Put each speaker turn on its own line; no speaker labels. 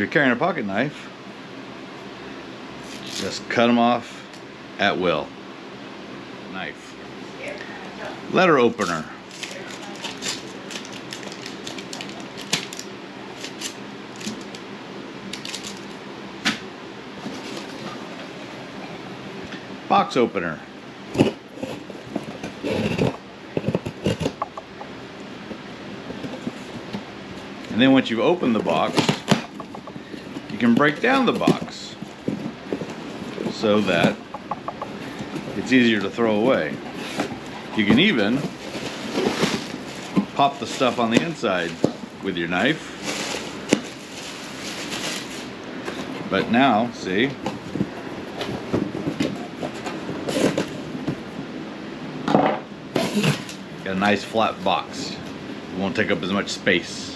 you're carrying a pocket knife, just cut them off at will. Knife. Letter opener. Box opener. And then once you've opened the box, you can break down the box so that it's easier to throw away. You can even pop the stuff on the inside with your knife. But now, see? Got a nice flat box. It won't take up as much space.